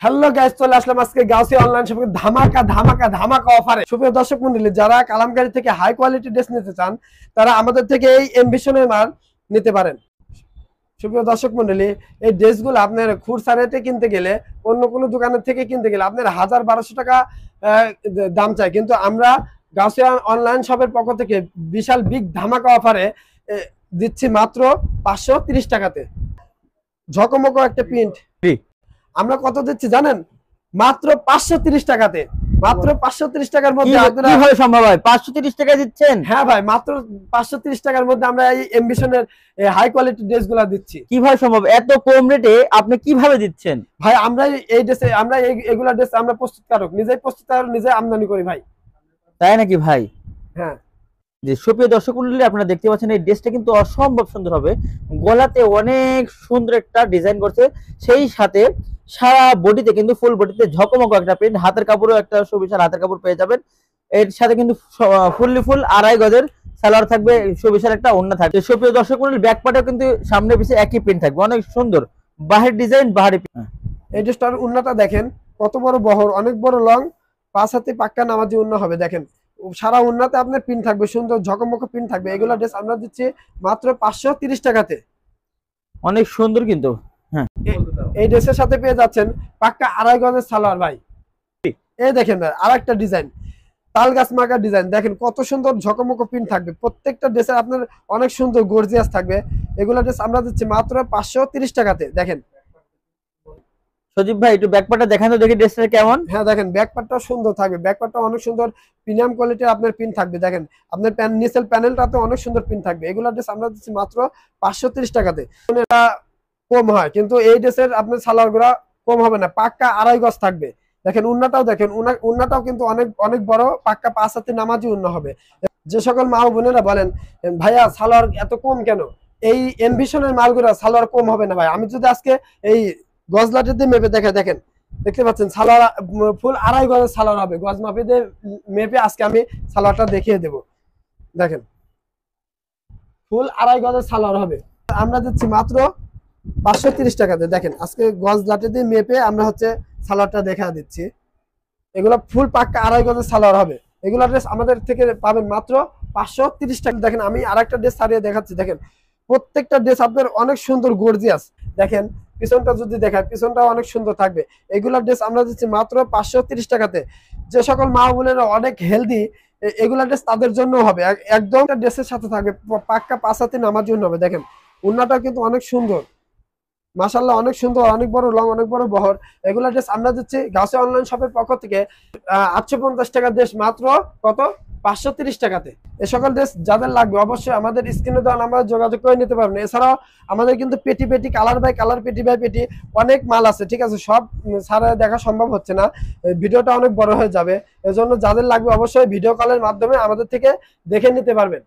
Hello guys, চলে আসলাম আজকে Gausia online শপে ধামাকা ধামাকা ধামাকা অফারে। সুপ্রিয় দর্শক মণ্ডলী, যারা কালামকারী থেকে হাই কোয়ালিটি ড্রেস নিতে চান তারা আমাদের থেকে এই এমবিশনের মাল নিতে পারেন। সুপ্রিয় দর্শক মণ্ডলী, এই ড্রেসগুলো আপনার খুচরা রেটে কিনতে গেলে অন্য কোনো দোকানের থেকে কিনতে গেলে আপনার 1000-1200 টাকা দাম চাই, কিন্তু আমরা গাউসিয়া অনলাইন শপের পক্ষ থেকে বিশাল বিগ ধামাকা অফারে দিচ্ছি মাত্র 530 টাকাতে। ঝকমকো একটা প্রিন্ট আমরা কত দিচ্ছি জানেন? মাত্র 530 টাকাতে। মাত্র 530 টাকার মধ্যে আপনারা কিভাবে সম্ভব হয় 530 টাকা দিচ্ছেন? হ্যাঁ ভাই, মাত্র 530 টাকার মধ্যে আমরা এই এমবিশনের হাই কোয়ালিটি ড্রেসগুলো দিচ্ছি। কিভাবে সম্ভব? এত কম রেটে আপনি কিভাবে দিচ্ছেন? ভাই আমরা এই ড্রেসে আমরা এগুলা ড্রেস আমরা প্রস্তুতকারক, নিজেই প্রস্তুতকারক, নিজে আমদানি করি ভাই। তাই নাকি ভাই? হ্যাঁ। যে সুপ্রিয় দর্শক মণ্ডলী, আপনারা দেখতে পাচ্ছেন এই ড্রেসটা কিন্তু অসম্ভব সুন্দর হবে। গলাতে অনেক সুন্দর একটা ডিজাইন করছে, সেই সাথে সারা বডিতে কিন্তু ফুল বডিতে ঝকমক একটা প্রিন্ট, হাতের কাপড়ও একটা সুবিশাল হাতের কাপড় পেয়ে যাবেন। এর সাথে কিন্তু ফুললি ফুল 2.5 গজের সালোয়ার থাকবে, সুবিশাল একটা ওড়না থাকবে। সুপ্রিয় দর্শক মণ্ডলী, ব্যাক পার্টেও কিন্তু সামনে পিছে একই প্রিন্ট থাকবে, অনেক সুন্দর বাহির ডিজাইন বাহারি। এই ড্রেসটার ওড়নাটা দেখেন কত বড় বহর, অনেক বড় লং, 5 হাতে পাক্কা নামাজি ওড়না হবে। দেখেন সারা ওড়নাতে আপনার প্রিন্ট থাকবে, সুন্দর ঝকমক প্রিন্ট থাকবে। এগুলা ড্রেস আমরা দিচ্ছি মাত্র 530 টাকাতে। অনেক সুন্দর কিন্তু। হ্যাঁ, এই ড্রেসের সাথে পেয়ে যাচ্ছেন পাক্কা 2.5 গজের সালোয়ার ভাই। এই দেখেন ভাই, আরেকটা ডিজাইন তাল গাছ মার্কার ডিজাইন, দেখেন কত সুন্দর ঝকমক প্রিন্ট থাকবে। প্রত্যেকটা ড্রেসে আপনার অনেক সুন্দর গর্জিয়াস থাকবে। এগুলা ড্রেস আমরা দিচ্ছি মাত্র 530 টাকাতে। দেখেন সজীব ভাই একটু ব্যাক পার্টটা দেখান তো দেখি ড্রেসটা কেমন। হ্যাঁ দেখেন, ব্যাক পার্টটাও সুন্দর থাকবে, ব্যাক পার্টটা অনেক সুন্দর প্রিমিয়াম কোয়ালিটির আপনার প্রিন্ট থাকবে। দেখেন আপনার নিচের প্যানেলটাতে অনেক সুন্দর প্রিন্ট থাকবে। এগুলা ড্রেস আমরা দিচ্ছি মাত্র 530 টাকাতে। এটা কম হয়, কিন্তু এই ড্রেসের আপনার সালোয়ার গুলা কম হবে না, পাক্কা 2.5 গজ থাকবে। দেখেন উন্নাটাও দেখেন, উন্নাটাও কিন্তু অনেক অনেক বড়, পাক্কা 5 হাতে নামাজি উন্না হবে। যে সকল মা বোনেরা বলেন ভাইয়া সালোয়ার এত কম কেন, এই এমবিশনের মালগুলা সালোয়ার কম হবে না ভাই। আমি যদি আজকে এই গজলাটিতে মেপে দেখেন, দেখতে পাচ্ছেন সালোয়ার ফুল 2.5 গজের সালোয়ার হবে। গজ মাপে দিয়ে মেপে আজকে আমি সালোয়ারটা দেখিয়ে দেব। দেখেন ফুল 2.5 গজের সালোয়ার হবে, আমরা দিচ্ছি মাত্র 530 টাকাতে। দেখেন আজকে গজ লাটে দিয়ে মেপে আমরা হচ্ছে সালোয়ারটা দেখা দিচ্ছি। এগুলো ফুল পাক্কা 2.5 গজের সালোয়ার হবে। এগুলো ড্রেস আমাদের থেকে পাবেন মাত্র 530 টাকা। দেখেন আমি আরেকটা ড্রেস ছাড়িয়ে দেখাচ্ছি। দেখেন প্রত্যেকটা ড্রেস আপনার অনেক সুন্দর গর্জিয়াস। দেখেন পিছনটা যদি দেখায়, পিছনটাও অনেক সুন্দর থাকবে। এগুলা ড্রেস আমরা দিচ্ছি মাত্র 530 টাকাতে। যে সকল মা বোনেরা অনেক হেলদি, এগুলা ড্রেস তাদের জন্য হবে। একদম ড্রেসের সাথে থাকবে, পাক্কা 5 হাতে নামার জন্য হবে। দেখেন ওড়নাটা কিন্তু অনেক সুন্দর, মাশাআল্লাহ অনেক সুন্দর, অনেক বড় লং, অনেক বড় বহর। এগুলা ড্রেস আমরা দিচ্ছি গাউসিয়া অনলাইন শপের পক্ষ থেকে 850 টাকার ড্রেস মাত্র কত 530 টাকাতে। এই সকল ড্রেস যাদের লাগবে অবশ্যই আমাদের স্ক্রিনে দেওয়া নাম্বারে যোগাযোগ করে নিতে পারবেন। এছাড়াও আমাদের কিন্তু পেটি পেটি, কালার বাই কালার, পেটি বাই পেটি অনেক মাল আছে, ঠিক আছে? সব সারা দেখা সম্ভব হচ্ছে না, ভিডিওটা অনেক বড় হয়ে যাবে। এজন্য যাদের লাগবে অবশ্যই ভিডিও কলের মাধ্যমে আমাদের থেকে দেখে নিতে পারবেন।